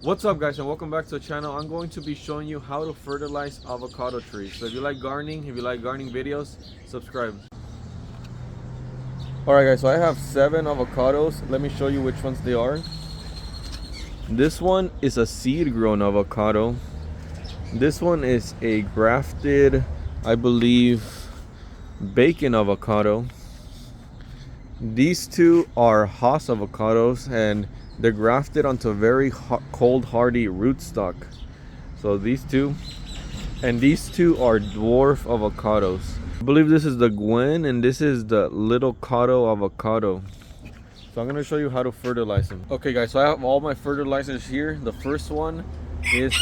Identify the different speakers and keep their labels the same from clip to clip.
Speaker 1: What's up guys, and welcome back to the channel. I'm going to be showing you how to fertilize avocado trees. So if you like gardening, videos, subscribe. Alright guys, so I have 7 avocados. Let me show you which ones they are. This one is a seed grown avocado. This one is a grafted, I believe, bacon avocado. These two are Haas avocados, and they're grafted onto very cold hardy rootstock. So these two, and these two are dwarf avocados. I believe this is the Gwen and this is the little Cotto avocado. So I'm going to show you how to fertilize them. Okay guys, so I have all my fertilizers here. The first one is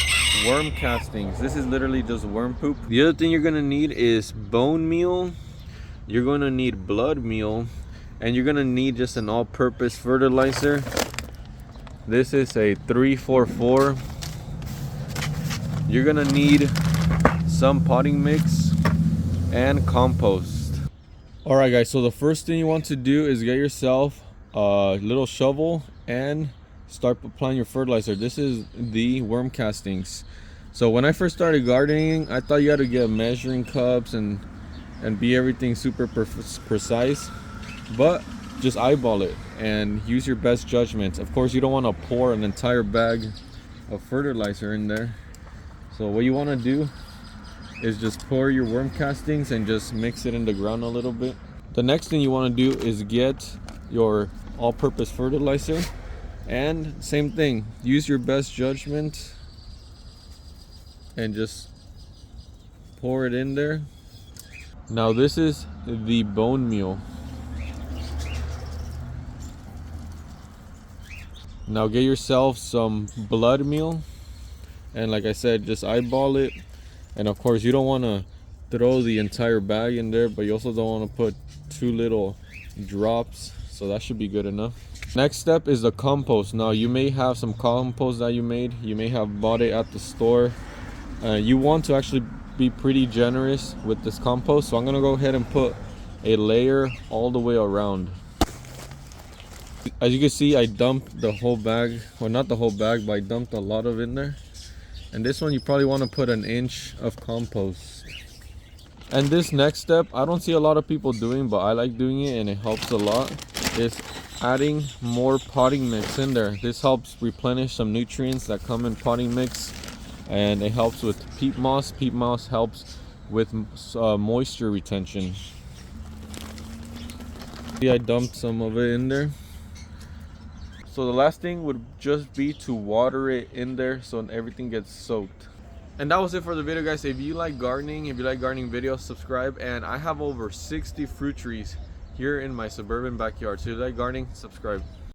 Speaker 1: worm castings. This is literally just worm poop. The other thing you're going to need is bone meal. You're going to need blood meal, and you're going to need just an all-purpose fertilizer. This is a 344. You're gonna need some potting mix and compost. Alright guys, so the first thing you want to do is get yourself a little shovel and start applying your fertilizer. This is the worm castings. So when I first started gardening, I thought you had to get measuring cups and be everything super precise, but just eyeball it and use your best judgment. Of course, you don't want to pour an entire bag of fertilizer in there. So what you want to do is just pour your worm castings and just mix it in the ground a little bit. The next thing you want to do is get your all-purpose fertilizer, and same thing, use your best judgment and just pour it in there. Now this is the bone meal. Now get yourself some blood meal, and like I said, just eyeball it. And of course, you don't want to throw the entire bag in there, but you also don't want to put too little drops, so that should be good enough. Next step is the compost. Now you may have some compost that you may have bought it at the store. You want to actually be pretty generous with this compost, so I'm gonna go ahead and put a layer all the way around. As you can see, I dumped the whole bag, or not the whole bag, but I dumped a lot of in there. And this one you probably want to put an inch of compost. And this next step, I don't see a lot of people doing, but I like doing it and it helps a lot, is adding more potting mix in there. This helps replenish some nutrients that come in potting mix, and it helps with peat moss. Peat moss helps with moisture retention. I dumped some of it in there. So the last thing would just be to water it in there so everything gets soaked. And that was it for the video guys. If you like gardening, videos, subscribe. And I have over 60 fruit trees here in my suburban backyard. So if you like gardening, subscribe.